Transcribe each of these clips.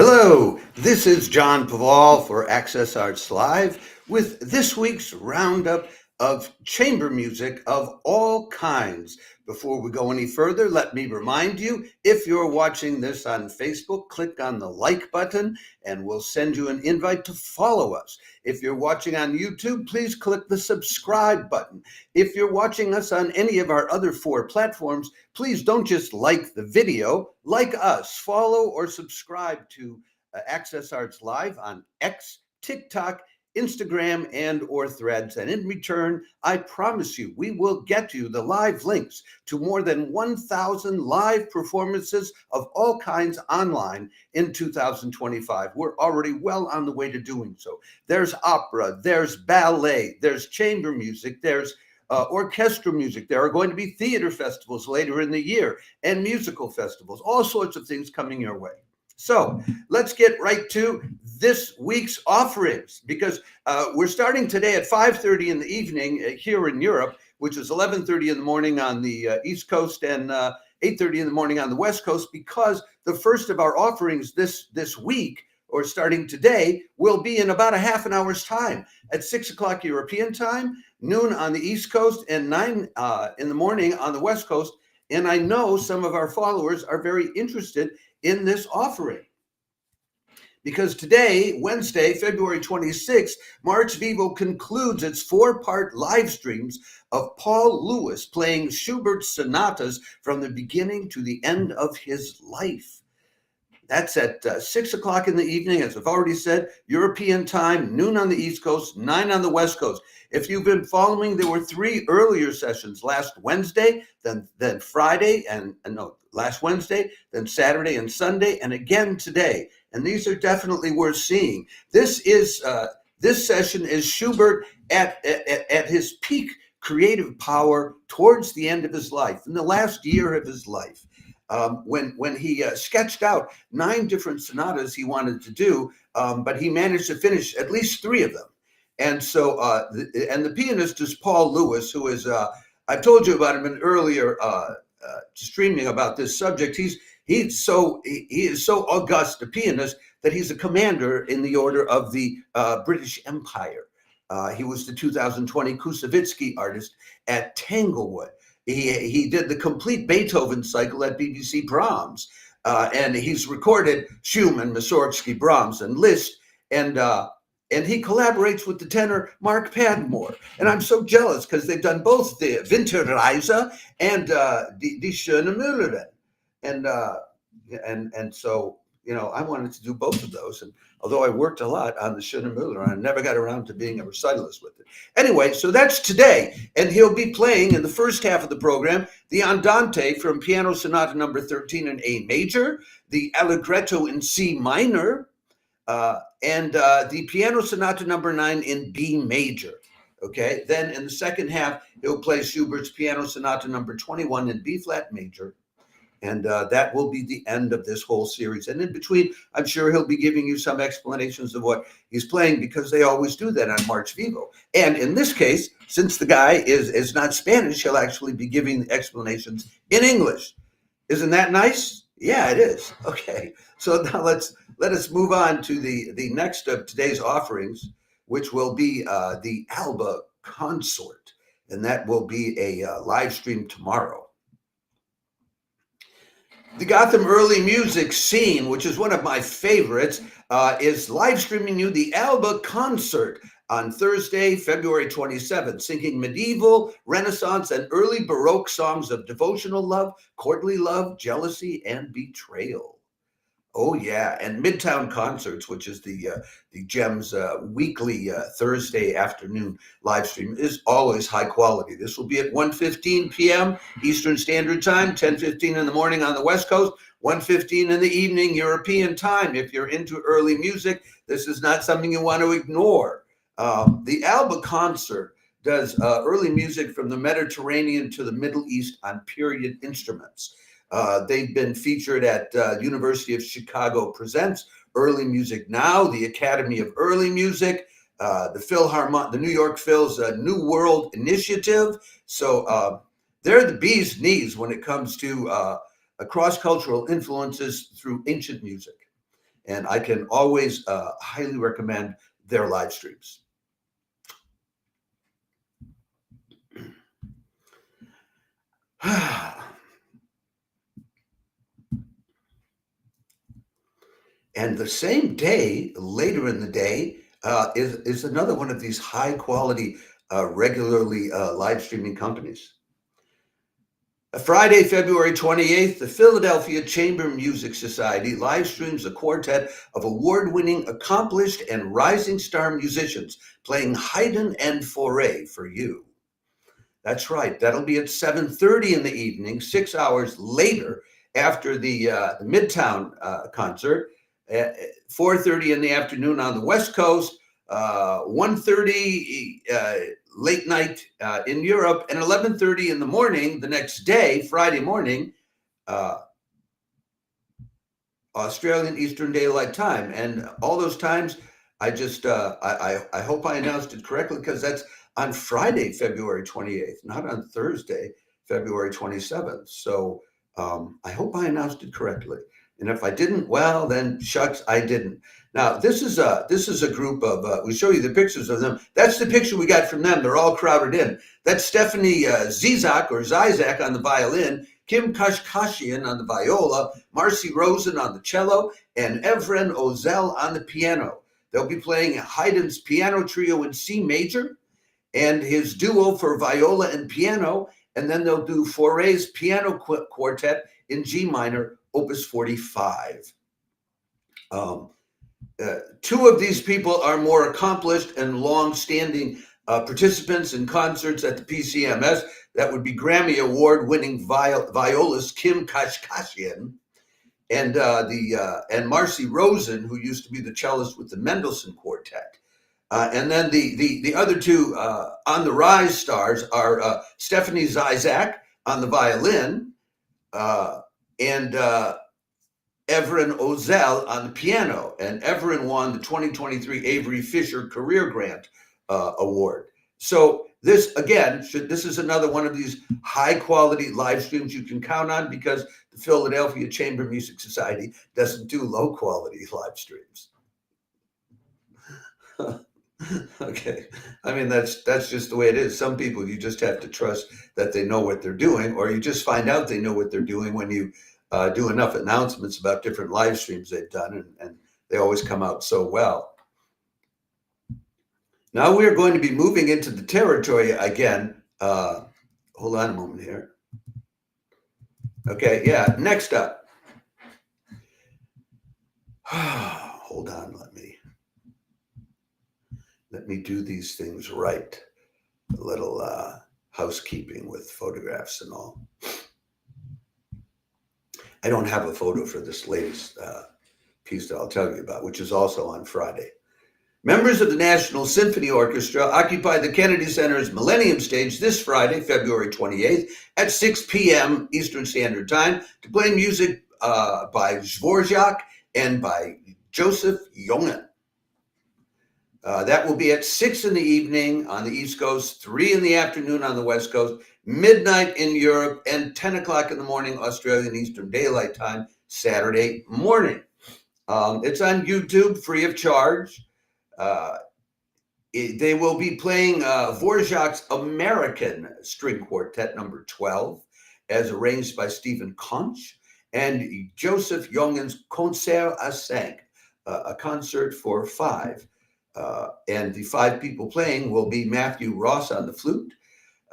Hello, this is John Perivale for Access Arts Live with this week's roundup of chamber music of all kinds. Before we go any further, let me remind you, if you're watching this on Facebook, click on the like button and we'll send you an invite to follow us. If you're watching on YouTube, please click the subscribe button. If you're watching us on any of our other 4 platforms, please don't just like the video, like us, follow or subscribe to Access Arts Live on X, TikTok, Instagram, and or Threads. And in return, I promise you, we will get you the live links to more than 1,000 live performances of all kinds online in 2025. We're already well on the way to doing so. There's opera, there's ballet, there's chamber music, there's orchestra music. There are going to be theater festivals later in the year and musical festivals, all sorts of things coming your way. So let's get right to this week's offerings, because we're starting today at 5:30 in the evening here in Europe, which is 11:30 in the morning on the East Coast and 8:30 in the morning on the West Coast, because the first of our offerings this week, or starting today, will be in about a half an hour's time at 6 o'clock European time, noon on the East Coast, and 9 in the morning on the West Coast. And I know some of our followers are very interested in this offering, because today, Wednesday, February 26th, MarchVivo concludes its 4-part live streams of Paul Lewis playing Schubert sonatas from the beginning to the end of his life. That's at 6 o'clock in the evening, as I've already said, European time, noon on the East Coast, 9 on the West Coast. If you've been following, there were 3 earlier sessions last Wednesday, then Friday, last Wednesday, then Saturday and Sunday, and again today. And these are definitely worth seeing. This session is Schubert at his peak creative power towards the end of his life, in the last year of his life. When he sketched out 9 different sonatas he wanted to do, but he managed to finish at least 3 of them. And so, the pianist is Paul Lewis, who is, I've told you about him in earlier streaming about this subject. He is so august a pianist that he's a commander in the Order of the British Empire. He was the 2020 Kusevitsky artist at Tanglewood. He did the complete Beethoven cycle at BBC Brahms, and he's recorded Schumann, Mussorgsky, Brahms, and Liszt, and he collaborates with the tenor Mark Padmore. And I'm so jealous because they've done both the Winterreise and Die Schöne Müllerin. And so, I wanted to do both of those. And although I worked a lot on the Schöne Müllerin, I never got around to being a recitalist with it. Anyway, so that's today. And he'll be playing in the first half of the program, the Andante from Piano Sonata number 13 in A major, the Allegretto in C minor, and the Piano Sonata number 9 in B major. Okay, then in the second half, he'll play Schubert's Piano Sonata number 21 in B flat major. And that will be the end of this whole series. And in between, I'm sure he'll be giving you some explanations of what he's playing, because they always do that on MarchVivo. And in this case, since the guy is not Spanish, he'll actually be giving the explanations in English. Isn't that nice? Yeah, it is. Okay, so now let us move on to the next of today's offerings, which will be the ALBA Consort, and that will be a live stream tomorrow. The Gotham early music scene, which is one of my favorites, is live streaming you the ALBA Consort on Thursday, February 27th, singing medieval, Renaissance, and early Baroque songs of devotional love, courtly love, jealousy, and betrayal. Oh yeah, and Midtown Concerts, which is the GEM's weekly Thursday afternoon live stream, is always high quality. This will be at 1:15 p.m. Eastern Standard Time, 10:15 in the morning on the West Coast, 1:15 in the evening European time. If you're into early music, this is not something you want to ignore. The ALBA Consort does early music from the Mediterranean to the Middle East on period instruments. They've been featured at University of Chicago Presents, Early Music Now, the Academy of Early Music, the New York Phil's New World Initiative. So they're the bee's knees when it comes to cross-cultural influences through ancient music. and I can always highly recommend their live streams. And the same day, later in the day, is another one of these high quality, regularly live streaming companies. Friday, February 28th, the Philadelphia Chamber Music Society live streams a quartet of award-winning, accomplished, and rising star musicians playing Haydn and Fauré for you. That's right. That'll be at 7:30 in the evening, 6 hours later after the Midtown concert. 4:30 in the afternoon on the West Coast, 1:30 late night in Europe, and 11:30 in the morning the next day, Friday morning, Australian Eastern Daylight Time. And all those times, I just I hope I announced it correctly, because that's on Friday, February 28th, not on Thursday, February 27th. So I hope I announced it correctly. And if I didn't, well, then shucks, I didn't. Now, this is a group of, we show you the pictures of them. That's the picture we got from them. They're all crowded in. That's Stephanie Zyzak or Zyzak on the violin, Kim Kashkashian on the viola, Marcy Rosen on the cello, and Evren Ozel on the piano. They'll be playing Haydn's piano trio in C major and his duo for viola and piano, and then they'll do Fauré's piano quartet in G minor, Opus 45. Two of these people are more accomplished and long-standing participants in concerts at the PCMS. That would be Grammy Award-winning violist Kim Kashkashian and Marcy Rosen, who used to be the cellist with the Mendelssohn Quartet. And then the other two on the rise stars are Stephanie Zyzak on the violin and Evren Ozel on the piano. And Evren won the 2023 Avery Fisher Career Grant Award. So this, again, this is another one of these high-quality live streams you can count on, because the Philadelphia Chamber Music Society doesn't do low-quality live streams. Okay, I mean, that's just the way it is. Some people, you just have to trust that they know what they're doing, or you just find out they know what they're doing when you do enough announcements about different live streams they've done, and they always come out so well. Now we're going to be moving into the territory again. Hold on a moment here. Okay, yeah, next up. Hold on, let me do these things right. A little housekeeping with photographs and all. I don't have a photo for this latest piece that I'll tell you about, which is also on Friday. Members of the National Symphony Orchestra occupy the Kennedy Center's Millennium stage this Friday, February 28th at 6 p.m. Eastern Standard Time to play music by Dvorak and by Joseph Jongen. That will be at 6 in the evening on the East Coast, 3 in the afternoon on the West Coast, midnight in Europe, and 10 o'clock in the morning Australian Eastern Daylight Time, Saturday morning. It's on YouTube, free of charge. They will be playing Dvorak's American String Quartet number 12, as arranged by Stephen Conch, and Joseph Jongen's Concert à 5, a concert for 5. And the 5 people playing will be Matthew Ross on the flute,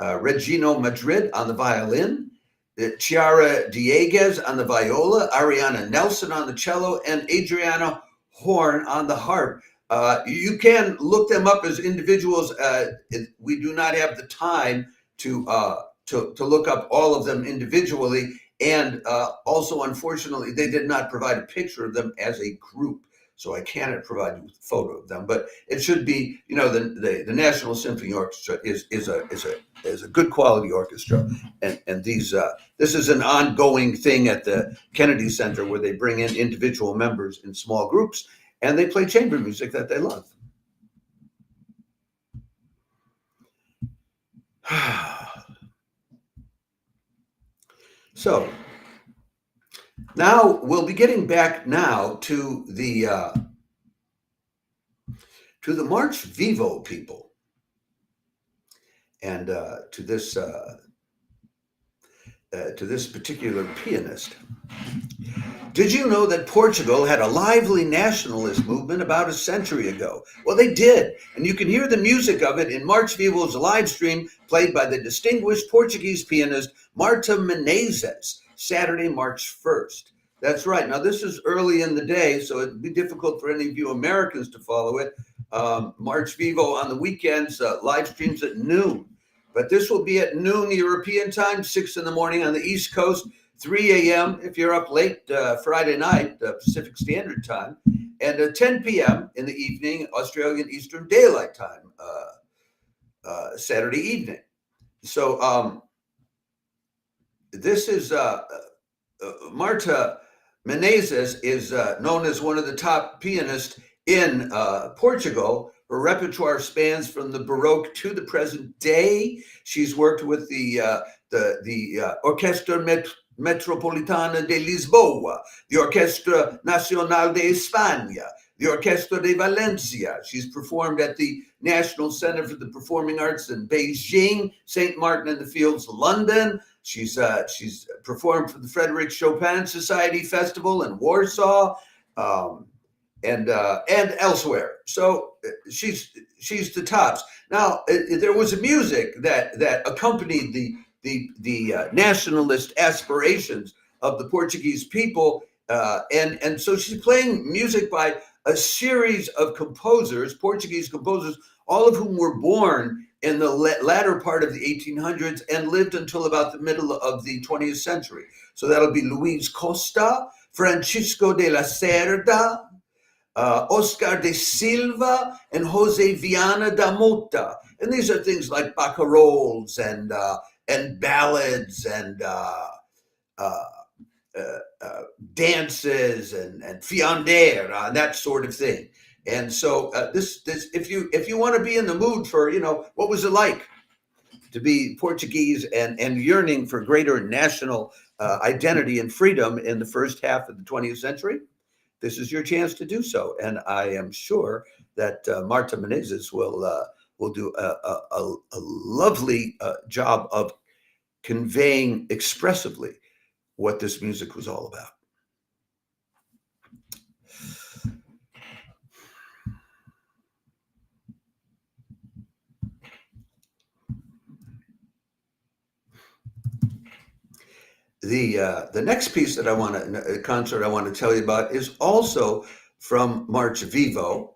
Regino Madrid on the violin, Chiara Dieguez on the viola, Ariana Nelson on the cello, and Adriana Horn on the harp. You can look them up as individuals. We do not have the time to look up all of them individually. And also, unfortunately, they did not provide a picture of them as a group. So I cannot provide you with a photo of them, but it should be, the National Symphony Orchestra is a good quality orchestra, and this is an ongoing thing at the Kennedy Center, where they bring in individual members in small groups, and they play chamber music that they love. So Now we'll be getting back now to the MarchVivo people, and to this particular pianist. Did you know that Portugal had a lively nationalist movement about a century ago? Well, they did, and you can hear the music of it in MarchVivo's live stream played by the distinguished Portuguese pianist Marta Menezes, Saturday, March 1st. That's right. Now, this is early in the day, so it'd be difficult for any of you Americans to follow it. MarchVivo on the weekends, live streams at noon. But this will be at noon European time, 6 in the morning on the East Coast, 3 a.m. if you're up late Friday night, Pacific Standard Time, and 10 p.m. in the evening, Australian Eastern Daylight Time, Saturday evening. So this is Marta Menezes is known as one of the top pianists in Portugal. Her repertoire spans from the Baroque to the present day. She's worked with the Orchestra Metropolitana de Lisboa, the Orchestra Nacional de España, the Orchestra de Valencia. She's performed at the National Center for the Performing Arts in Beijing, St. Martin in the Fields, London. She's performed for the Frederick Chopin Society Festival in Warsaw, and elsewhere. So she's the tops. Now there was a music that accompanied the nationalist aspirations of the Portuguese people, and so she's playing music by a series of composers, Portuguese composers, all of whom were born in the latter part of the 1800s and lived until about the middle of the 20th century. So that'll be Luis Costa, Francisco de la Cerda, Oscar de Silva, and Jose Viana da Mota. And these are things like barcarolles and ballads and dances and fiandera and that sort of thing. And so this if you want to be in the mood for, what was it like to be Portuguese and yearning for greater national identity and freedom in the first half of the 20th century, this is your chance to do so. And I am sure that Marta Menezes will do a lovely job of conveying expressively what this music was all about. The next piece that concert I want to tell you about is also from MarchVivo.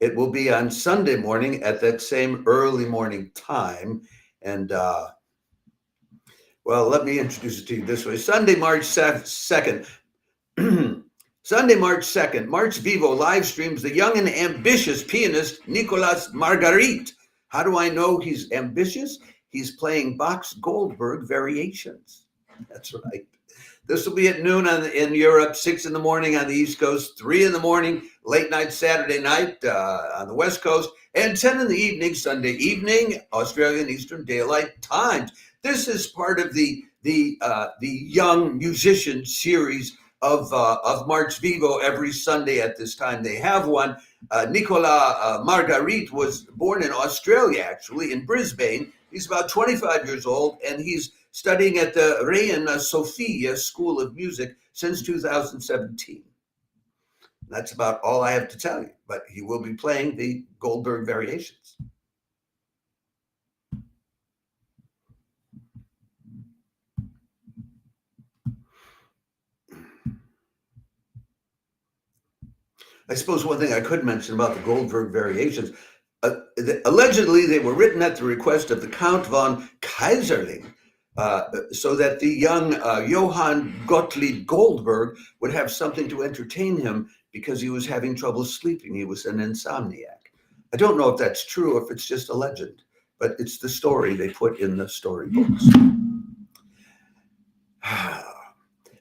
It will be on Sunday morning at that same early morning time. And well, let me introduce it to you this way. Sunday, March 2nd. Sunday, March 2nd, MarchVivo live streams the young and ambitious pianist Nicolás Margarit. How do I know he's ambitious? He's playing Bach's Goldberg variations. That's right. This will be at noon in Europe, 6 in the morning on the East Coast, 3 in the morning, late night Saturday night on the West Coast, and 10 in the evening, Sunday evening, Australian Eastern Daylight Times. This is part of the young musician series of MarchVivo every Sunday at this time. They have one. Nicolás Margarit was born in Australia, actually, in Brisbane. He's about 25 years old, and he's studying at the Reina Sofia School of Music since 2017. That's about all I have to tell you, but he will be playing the Goldberg variations. I suppose one thing I could mention about the Goldberg variations, allegedly they were written at the request of the Count von Kaiserling, so that the young Johann Gottlieb Goldberg would have something to entertain him because he was having trouble sleeping. He was an insomniac. I don't know if that's true or if it's just a legend, but it's the story they put in the storybooks.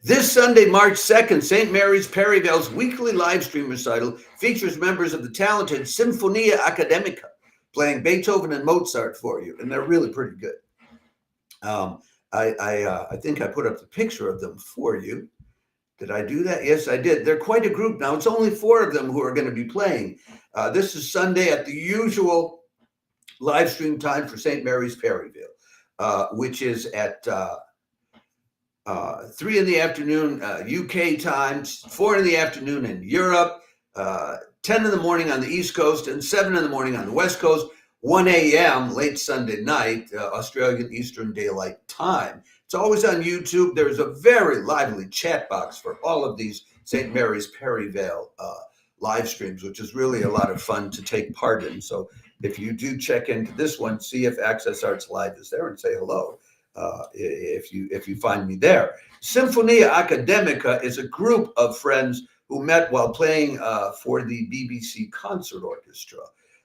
This Sunday, March 2nd, St. Mary's Perivale's weekly live stream recital features members of the talented Symphonia Academica playing Beethoven and Mozart for you, and they're really pretty good. I think I put up the picture of them for you. Did I do that? Yes, I did. They're quite a group now. It's only 4 of them who are going to be playing. This is Sunday at the usual live stream time for St. Mary's Perivale, which is at 3 in the afternoon UK time, 4 in the afternoon in Europe, 10 in the morning on the East Coast, and 7 in the morning on the West Coast, 1 a.m. late Sunday night, Australian Eastern Daylight Time. It's always on YouTube. There's a very lively chat box for all of these St. Mary's Perivale live streams, which is really a lot of fun to take part in. So if you do check into this one, see if Access Arts Live is there and say hello if you find me there. Symphonia Academica is a group of friends who met while playing for the BBC Consort Orchestra.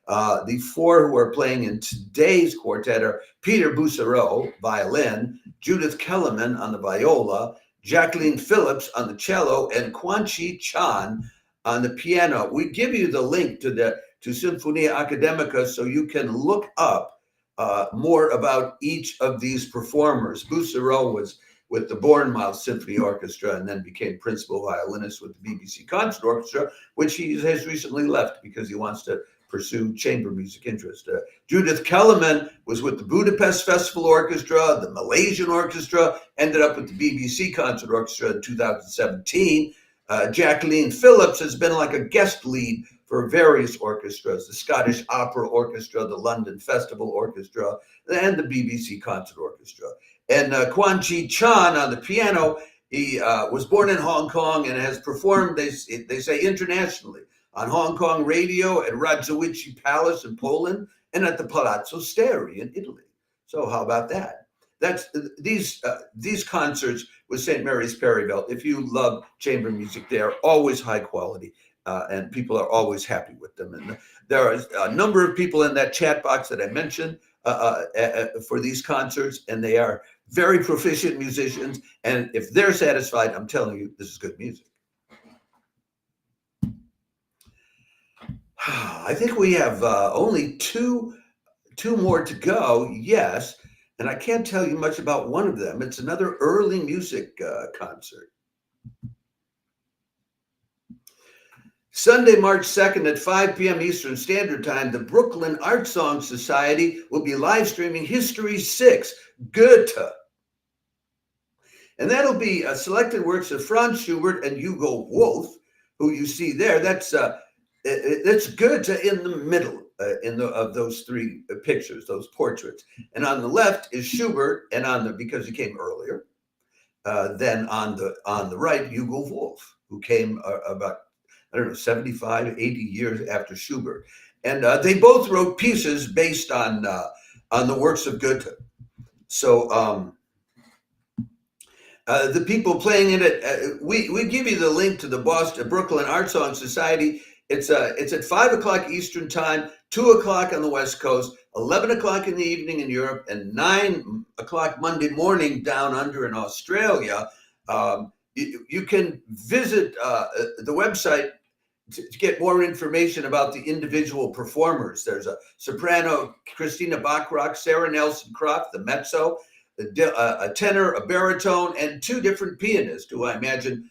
The 4 who are playing in today's quartet are Peter Bussereau, violin, Judith Kellerman on the viola, Jacqueline Phillips on the cello, and Quanchi Chan on the piano. We give you the link to Symphonia Academica so you can look up more about each of these performers. Bussereau was with the Bournemouth Symphony Orchestra and then became principal violinist with the BBC Consort Orchestra, which he has recently left because he wants to pursue chamber music interest. Judith Kellerman was with the Budapest Festival Orchestra, the Malaysian Orchestra, ended up with the BBC Consort Orchestra in 2017. Jacqueline Phillips has been like a guest lead for various orchestras, the Scottish Opera Orchestra, the London Festival Orchestra, and the BBC Consort Orchestra. And Quanchi Chan on the piano, he was born in Hong Kong and has performed, they say, internationally on Hong Kong radio at Radzowiecki Palace in Poland and at the Palazzo Steri in Italy. So how about that? That's these concerts with St. Mary's Perivale. If you love chamber music, they are always high quality, and people are always happy with them. And there are a number of people in that chat box that I mentioned for these concerts, and they are very proficient musicians. And if they're satisfied, I'm telling you, this is good music. I think we have only two more to go. Yes. And I can't tell you much about one of them. It's another early music concert. Sunday, March 2nd at 5 p.m. Eastern Standard Time, the Brooklyn Art Song Society will be live streaming History 6, Goethe. And that'll be selected works of Franz Schubert and Hugo Wolf, who you see there. That's Goethe in the middle of those 3 pictures, those portraits. And on the left is Schubert, and because he came earlier. Then on the right, Hugo Wolf, who came about 75, 80 years after Schubert. And they both wrote pieces based on the works of Goethe. So the people playing in it, we give you the link to the Brooklyn Art Song Society. It's at 5 o'clock Eastern Time, 2 o'clock on the West Coast, 11 o'clock in the evening in Europe, and 9 o'clock Monday morning down under in Australia. You can visit the website to get more information about the individual performers. There's a soprano, Christina Bachrach, Sarah Nelson Croft, the mezzo, a tenor, a baritone, and 2 different pianists who I imagine,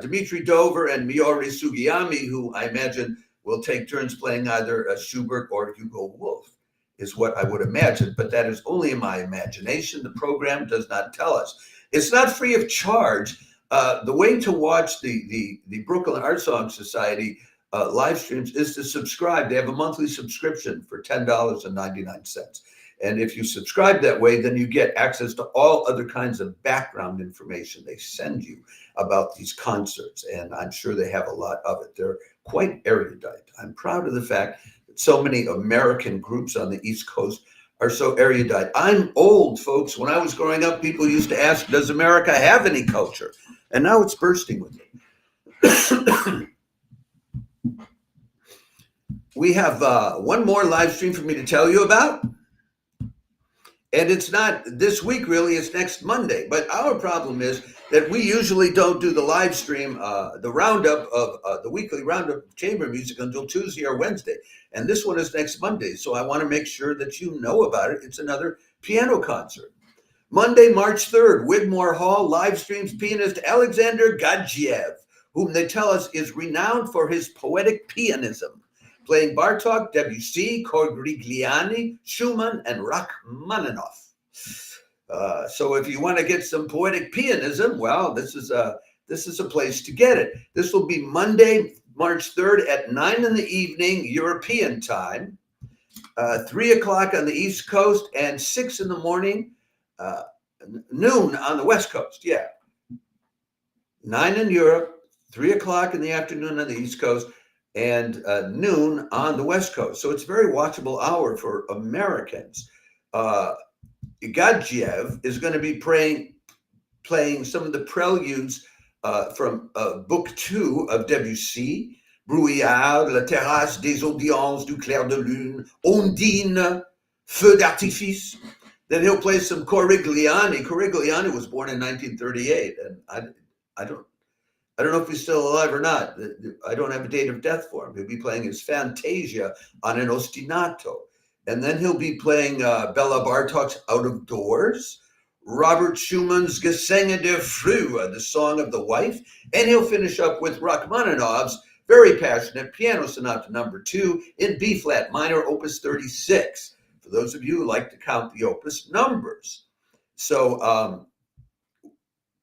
Dmitry Dover and Miori Sugiyami, who I imagine will take turns playing either Schubert or Hugo Wolf, is what I would imagine. But that is only in my imagination. The program does not tell us. It's not free of charge. The way to watch the Brooklyn Art Song Society live streams is to subscribe. They have a monthly subscription for $10.99. And if you subscribe that way, then you get access to all other kinds of background information they send you about these concerts. And I'm sure they have a lot of it. They're quite erudite. I'm proud of the fact that so many American groups on the East Coast are so erudite. I'm old, folks. When I was growing up, people used to ask, does America have any culture? And now it's bursting with it. We have one more live stream for me to tell you about. And it's not this week, really, it's next Monday. But our problem is that we usually don't do the live stream, the roundup of the weekly roundup of chamber music until Tuesday or Wednesday. And this one is next Monday. So I want to make sure that you know about it. It's another piano concert. Monday, March 3rd, Wigmore Hall, live streams pianist Alexander Gadzhiev, whom they tell us is renowned for his poetic pianism, playing Bartok, Debussy, Corigliani, Schumann, and Rachmaninoff. So if you want to get some poetic pianism, well, this is a place to get it. This will be Monday, March 3rd at 9 in the evening, European time, 3 o'clock on the East Coast, and 6 in the morning, noon on the West Coast. Yeah. 9 in Europe, 3 o'clock in the afternoon on the East Coast, and noon on the West Coast. So it's a very watchable hour for Americans. Gadzhiev is going to be playing some of the preludes from Book 2 of Debussy, Brouillard, La Terrasse des Audiences du Clair de Lune, Ondine, Feu d'Artifice. Then he'll play some Corigliani. Corigliani was born in 1938, and I don't know if he's still alive or not. I don't have a date of death for him. He'll be playing his Fantasia on an ostinato. And then he'll be playing Bela Bartok's Out of Doors, Robert Schumann's Gesänge der Früh, the Song of the Wife, and he'll finish up with Rachmaninoff's very passionate Piano Sonata No. 2 in B-flat minor, Opus 36. For those of you who like to count the opus numbers. So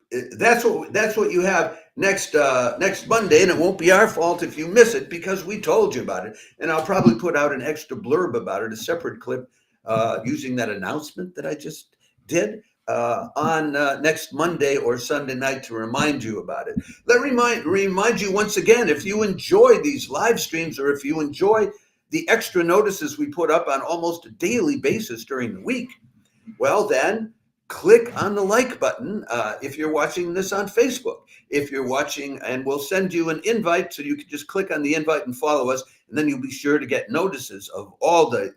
that's what you have next Monday, and it won't be our fault if you miss it because we told you about it. And I'll probably put out an extra blurb about it, a separate clip using that announcement that I just did on next Monday or Sunday night to remind you about it. Let me remind you once again, if you enjoy these live streams or if you enjoy the extra notices we put up on almost a daily basis during the week, well then click on the like button if you're watching this on Facebook. If you're watching, and we'll send you an invite, so you can just click on the invite and follow us, and then you'll be sure to get notices of all the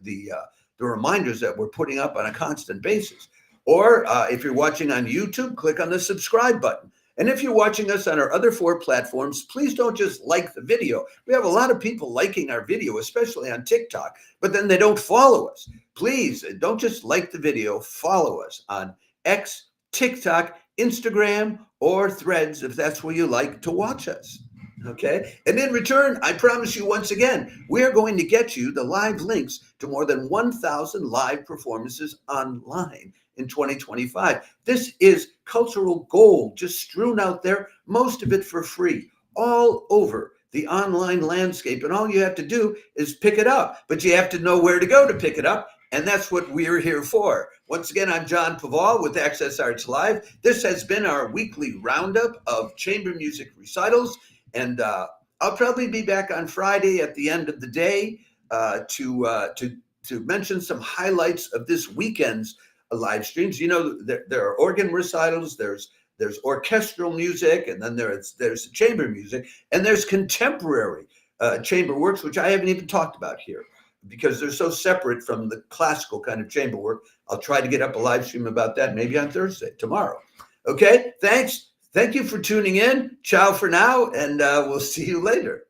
reminders that we're putting up on a constant basis. Or if you're watching on YouTube, click on the subscribe button. And if you're watching us on our other 4 platforms, please don't just like the video. We have a lot of people liking our video, especially on TikTok, but then they don't follow us. Please don't just like the video, follow us on X, TikTok, Instagram, or Threads if that's where you like to watch us. Okay? And in return, I promise you once again, we're going to get you the live links to more than 1,000 live performances online in 2025. This is cultural gold just strewn out there, most of it for free, all over the online landscape. And all you have to do is pick it up, but you have to know where to go to pick it up. And that's what we're here for. Once again, I'm John Perivale with Access Arts Live. This has been our weekly roundup of chamber music recitals. And I'll probably be back on Friday at the end of the day to mention some highlights of this weekend's live streams. You know, there are organ recitals, there's orchestral music, and then there's chamber music, and there's contemporary chamber works, which I haven't even talked about here because they're so separate from the classical kind of chamber work. I'll try to get up a live stream about that maybe on Thursday, tomorrow. Okay, thanks. Thank you for tuning in. Ciao for now, and we'll see you later.